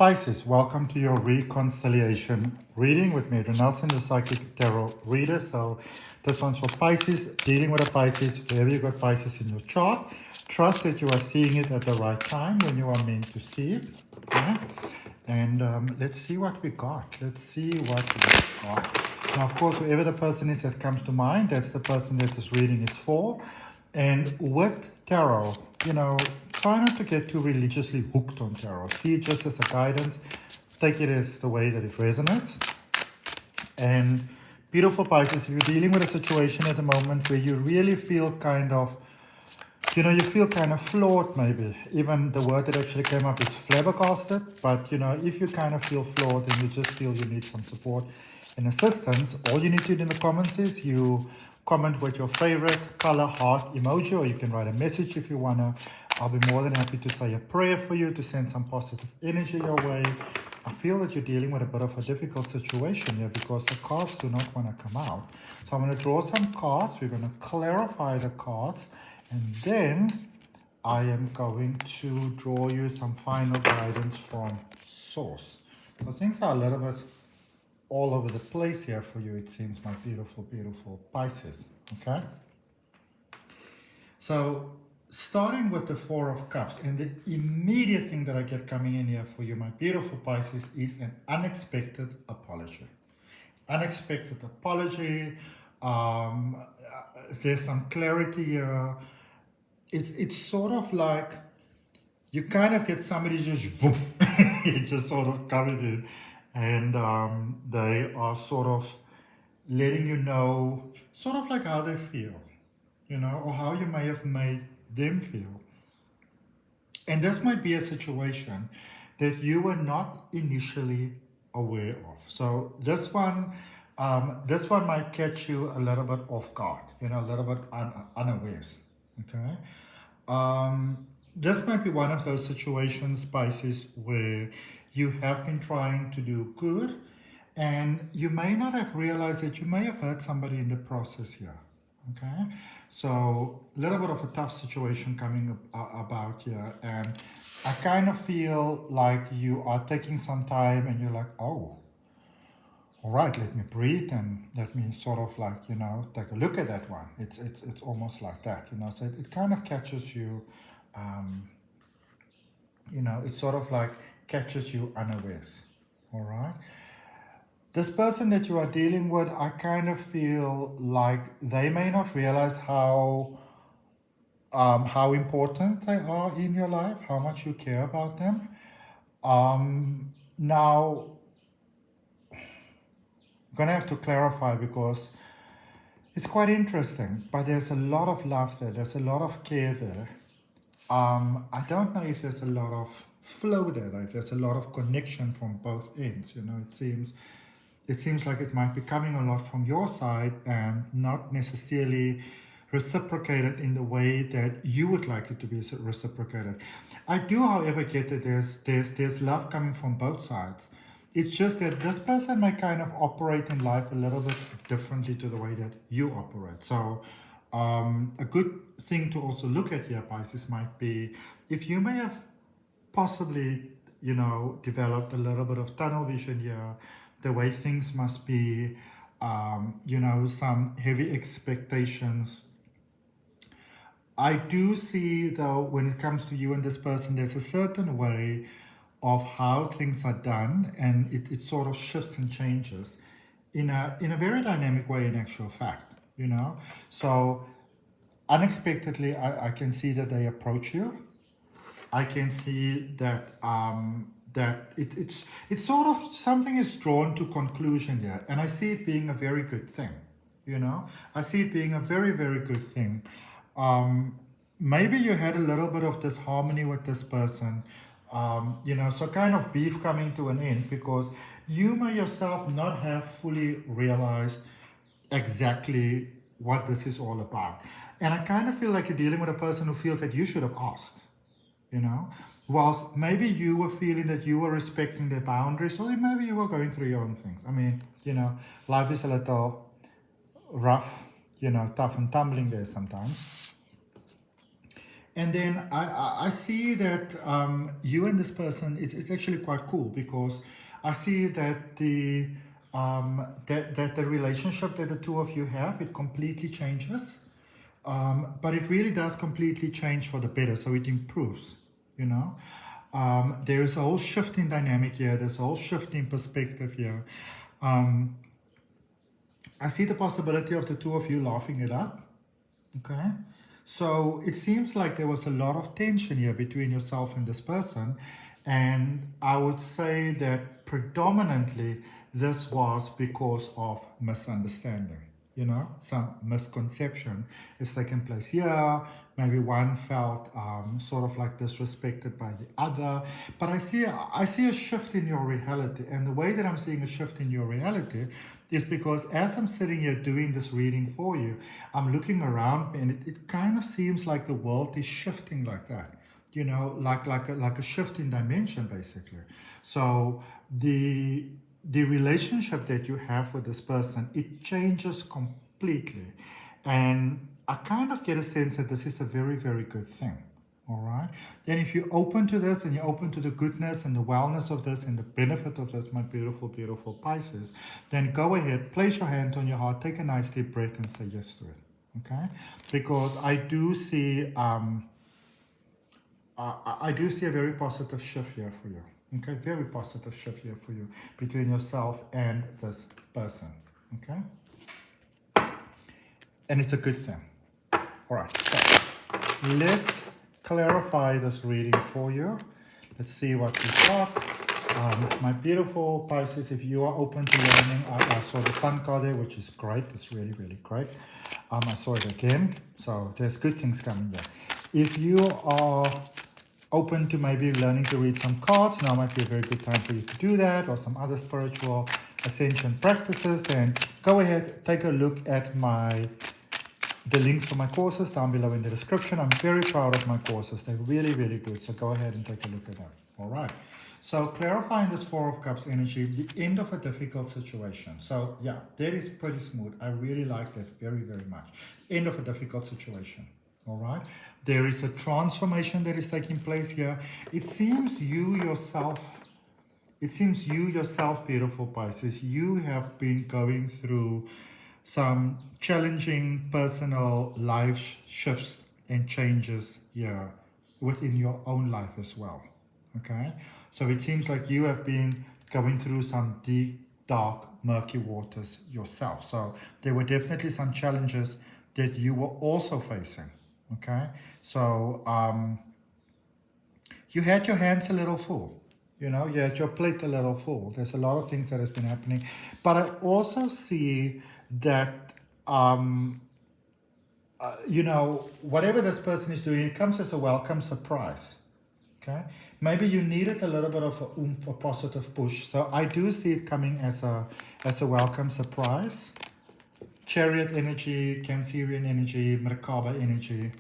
Pisces, welcome to your reconciliation reading with me, Adrian Nelson, the Psychic Tarot Reader. So this one's for Pisces, dealing with a Pisces, wherever you got Pisces in your chart. Trust that you are seeing it at the right time when you are meant to see it. Okay? And let's see what we got. Let's see what we got. Now, of course, whoever the person is that comes to mind, that's the person that this reading is for. And with tarot, try not to get too religiously hooked on tarot. See it just as a guidance. Take it as the way that it resonates. And beautiful Pisces, if you're dealing with a situation at the moment where you really feel kind of, you feel kind of flawed maybe. Even the word that actually came up is flabbergasted. But, if you kind of feel flawed and you just feel you need some support and assistance, all you need to do in the comments is you comment with your favorite color heart emoji, or you can write a message if you want to. I'll be more than happy to say a prayer for you, to send some positive energy your way. I feel that you're dealing with a bit of a difficult situation here because the cards do not want to come out. So I'm going to draw some cards. We're going to clarify the cards. And then I am going to draw you some final guidance from Source. So things are a little bit all over the place here for you, it seems, my beautiful, beautiful Pisces. Okay? So starting with the Four of Cups, and the immediate thing that I get coming in here for you, my beautiful Pisces, is an unexpected apology. Unexpected apology. There's some clarity here. It's sort of like you kind of get somebody just boom, just sort of coming in, and they are sort of letting you know sort of like how they feel, or how you may have made them feel. And this might be a situation that you were not initially aware of. So this one might catch you a little bit off guard, a little bit unawares. Okay. This might be one of those situations, Pisces, where you have been trying to do good and you may not have realized that you may have hurt somebody in the process here. Okay, so a little bit of a tough situation coming about here, and I kind of feel like you are taking some time and you're like, oh, all right, let me breathe and let me sort of like, take a look at that one. It's almost like that, so it kind of catches you, it sort of like catches you unawares, all right? This person that you are dealing with, I kind of feel like they may not realize how important they are in your life, how much you care about them. Now, I'm going to have to clarify because it's quite interesting, but there's a lot of love there. There's a lot of care there. I don't know if there's a lot of flow there. Like there's a lot of connection from both ends. It seems like it might be coming a lot from your side and not necessarily reciprocated in the way that you would like it to be reciprocated. I do, however, get that there's love coming from both sides. It's just that this person might kind of operate in life a little bit differently to the way that you operate. So a good thing to also look at here, Pisces, might be if you may have possibly, developed a little bit of tunnel vision here, the way things must be, some heavy expectations. I do see, though, when it comes to you and this person, there's a certain way of how things are done, and it sort of shifts and changes in a very dynamic way, in actual fact, So unexpectedly, I can see that they approach you. I can see that it's sort of something is drawn to conclusion here, and I see it being a very good thing. I see it being a very, very good thing. Maybe you had a little bit of disharmony with this person, so kind of beef coming to an end because you may yourself not have fully realized exactly what this is all about. And I kind of feel like you're dealing with a person who feels that you should have asked, whilst maybe you were feeling that you were respecting their boundaries, or maybe you were going through your own things. I mean, life is a little rough, tough and tumbling there sometimes. And then I see that you and this person, it's actually quite cool because I see that that the relationship that the two of you have, it completely changes. But it really does completely change for the better, so it improves, you know. There is a whole shift in dynamic here, there's a whole shift in perspective here. I see the possibility of the two of you laughing it up, okay? So it seems like there was a lot of tension here between yourself and this person, and I would say that predominantly this was because of misunderstanding. You know, some misconception is taking place here. Maybe one felt sort of like disrespected by the other. But I see a shift in your reality, and the way that I'm seeing a shift in your reality is because as I'm sitting here doing this reading for you, I'm looking around me, and it kind of seems like the world is shifting like that. You know, like a shift in dimension, basically. So the relationship that you have with this person, it changes completely. And I kind of get a sense that this is a very, very good thing. All right. Then if you're open to this and you're open to the goodness and the wellness of this and the benefit of this, my beautiful, beautiful Pisces, then go ahead, place your hand on your heart, take a nice deep breath and say yes to it. Okay? Because I do see I do see a very positive shift here for you. Okay, very positive shift here for you between yourself and this person. Okay, and it's a good thing. All right, so let's clarify this reading for you. Let's see what we got. My beautiful Pisces, if you are open to learning, I saw the Sun card there, which is great. It's really, really great. I saw it again, so there's good things coming there. If you are open to maybe learning to read some cards, now might be a very good time for you to do that, or some other spiritual ascension practices, then go ahead, take a look at the links for my courses down below in the description. I'm very proud of my courses. They're really, really good. So go ahead and take a look at them. All right. So clarifying this Four of Cups energy, the end of a difficult situation. So yeah, that is pretty smooth. I really like that very, very much. End of a difficult situation. All right. There is a transformation that is taking place here. It seems you yourself, beautiful Pisces, you have been going through some challenging personal life shifts and changes here within your own life as well. Okay, so it seems like you have been going through some deep, dark, murky waters yourself. So there were definitely some challenges that you were also facing. Okay, so you had your hands a little full. You know, you had your plate a little full. There's a lot of things that has been happening. But I also see that, you know, whatever this person is doing, it comes as a welcome surprise. Okay? Maybe you needed a little bit of a positive push. So I do see it coming as a welcome surprise. Chariot energy, Cancerian energy, Merkaba energy.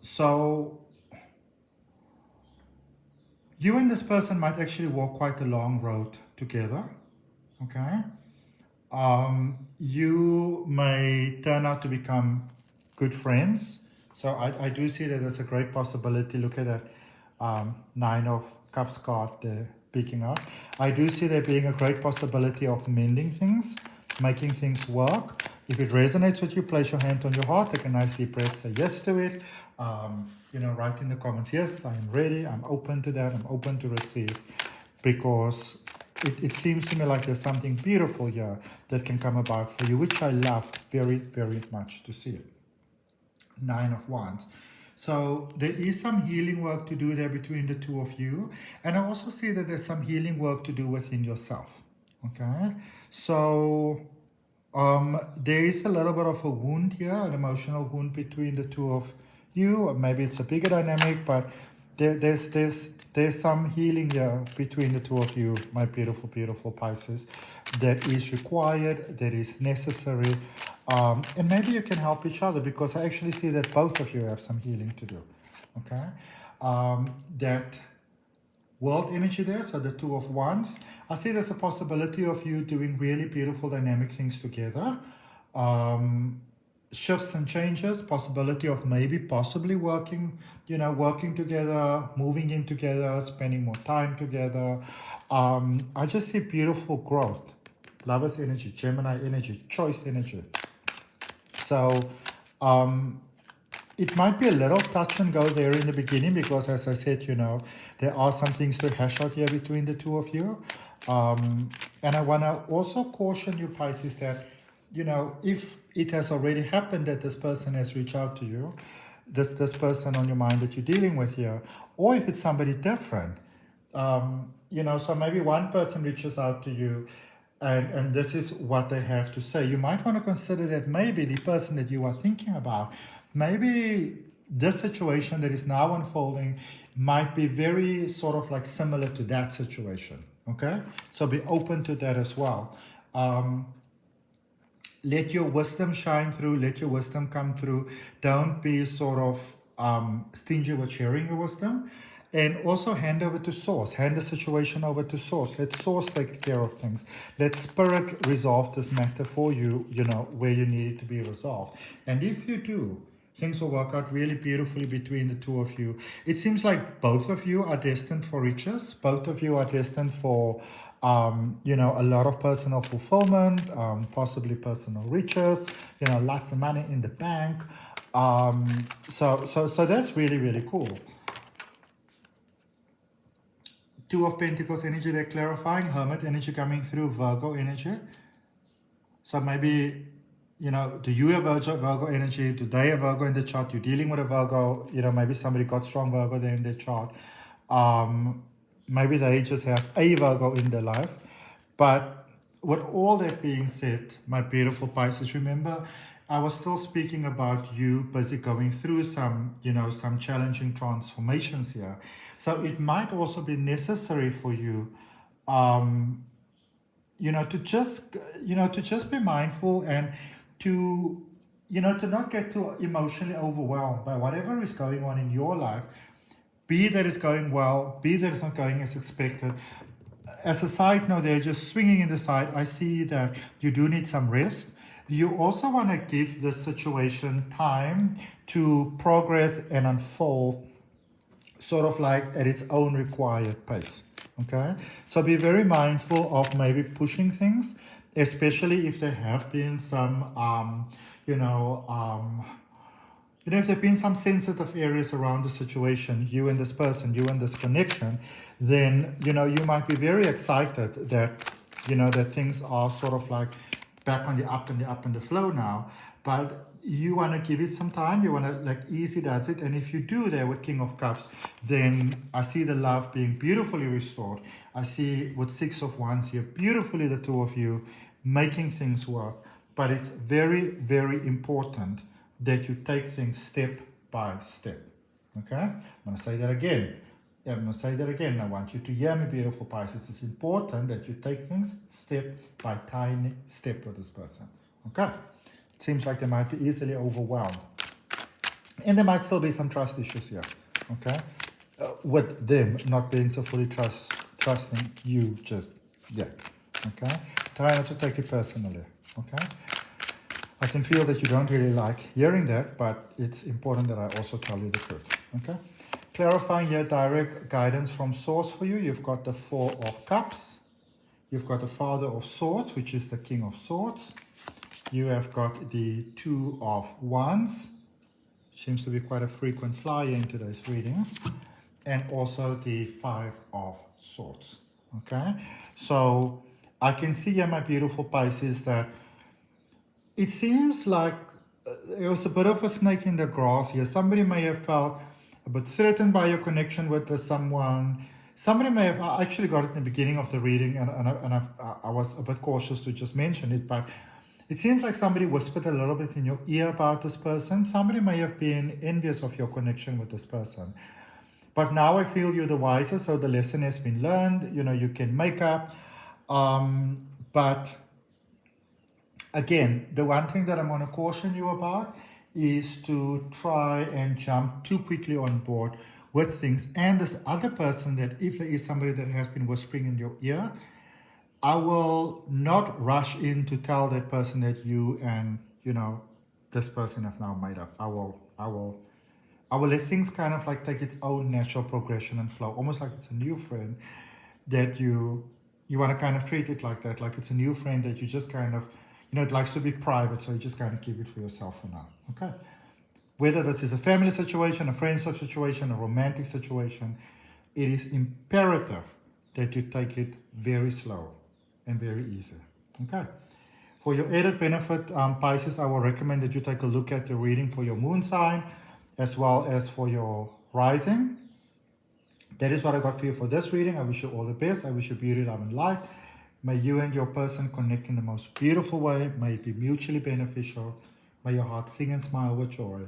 So you and this person might actually walk quite a long road together. Okay? You may turn out to become good friends. So I do see that there's a great possibility. Look at that Nine of Cups card there picking up. I do see there being a great possibility of mending things, making things work. If it resonates with you, place your hand on your heart, take a nice deep breath, say yes to it. You know, write in the comments, yes, I am ready, I'm open to that, I'm open to receive, because it seems to me like there's something beautiful here that can come about for you, which I love very, very much to see it. Nine of Wands. So there is some healing work to do there between the two of you. And I also see that there's some healing work to do within yourself. Okay? So there is a little bit of a wound here, an emotional wound between the two of you. Or maybe it's a bigger dynamic, but there's some healing here between the two of you, my beautiful, beautiful Pisces, that is required, that is necessary. And maybe you can help each other, because I actually see that both of you have some healing to do. Okay? That world energy there, so the Two of Wands. I see there's a possibility of you doing really beautiful dynamic things together. shifts and changes, possibility of maybe possibly working, working together, moving in together, spending more time together. I just see beautiful growth, Lover's energy, Gemini energy, choice energy. So it might be a little touch and go there in the beginning because, as I said, there are some things to hash out here between the two of you. And I want to also caution you, Pisces, that, if it has already happened that this person has reached out to you, this person on your mind that you're dealing with here, or if it's somebody different, so maybe one person reaches out to you and this is what they have to say. You might want to consider that maybe the person that you are thinking about, maybe this situation that is now unfolding might be very sort of like similar to that situation. Okay? So be open to that as well. Let your wisdom shine through. Let your wisdom come through. Don't be sort of stingy with sharing your wisdom. And also hand over to Source. Hand the situation over to Source. Let Source take care of things. Let Spirit resolve this matter for you, where you need it to be resolved. And if you do, things will work out really beautifully between the two of you. It seems like both of you are destined for riches. Both of you are destined for, a lot of personal fulfillment, possibly personal riches, lots of money in the bank. So that's really, really cool. Two of Pentacles energy, they're clarifying. Hermit energy coming through, Virgo energy. So maybe, do you have Virgo energy? Do they have Virgo in the chart? You're dealing with a Virgo, maybe somebody got strong Virgo there in their chart. Maybe they just have a Virgo in their life. But with all that being said, my beautiful Pisces, remember, I was still speaking about you busy going through some, some challenging transformations here. So it might also be necessary for you, to just be mindful and to not get too emotionally overwhelmed by whatever is going on in your life. Be that it's going well, be that it's not going as expected. As a side note, they're just swinging in the side. I see that you do need some rest. You also want to give the situation time to progress and unfold, sort of like at its own required pace. Okay, so be very mindful of maybe pushing things, especially if there have been some, if there have been some sensitive areas around the situation, you and this person, you and this connection, then, you might be very excited that, that things are sort of like back on the up and the flow now. But you want to give it some time. You want to, like, easy does it. And if you do there with King of Cups, then I see the love being beautifully restored. I see with Six of Wands here, beautifully the two of you making things work. But it's very, very important that you take things step by step. Okay? I'm going to say that again. I want you to hear me, beautiful Pisces. It's important that you take things step by tiny step with this person. Okay? It seems like they might be easily overwhelmed. And there might still be some trust issues here. Okay? With them not being so fully trusting you just yet. Okay? Try not to take it personally. Okay? I can feel that you don't really like hearing that, but it's important that I also tell you the truth. Okay? Clarifying your direct guidance from Source for you. You've got the Four of Cups. You've got the Father of Swords, which is the King of Swords. You have got the Two of Wands, which seems to be quite a frequent flyer in today's readings. And also the Five of Swords. Okay? So I can see here, my beautiful Pisces, that it seems like there was a bit of a snake in the grass here. Somebody may have felt a bit threatened by your connection with someone. Somebody may have, I actually got it in the beginning of the reading, and I was a bit cautious to just mention it, but it seems like somebody whispered a little bit in your ear about this person. Somebody may have been envious of your connection with this person. But now I feel you're the wiser, so the lesson has been learned. You can make up. But again, the one thing that I'm going to caution you about is to try and jump too quickly on board with things. And this other person, that if there is somebody that has been whispering in your ear, I will not rush in to tell that person that you and, this person have now made up. I will let things kind of like take its own natural progression and flow, almost like it's a new friend that you want to kind of treat it like that, like it's a new friend that you just kind of, it likes to be private, so you just kind of keep it for yourself for now. Okay. Whether this is a family situation, a friendship situation, a romantic situation, it is imperative that you take it very slow and very easy. Okay. For your added benefit, Pisces, I will recommend that you take a look at the reading for your moon sign as well as for your rising. That is what I got for you for this reading. I wish you all the best. I wish you beauty, love, and light. May you and your person connect in the most beautiful way. May it be mutually beneficial. May your heart sing and smile with joy.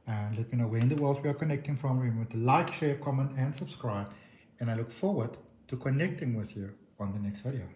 And let me know where in the world we are connecting from. Remember to like, share, comment, and subscribe. And I look forward to connecting with you on the next video.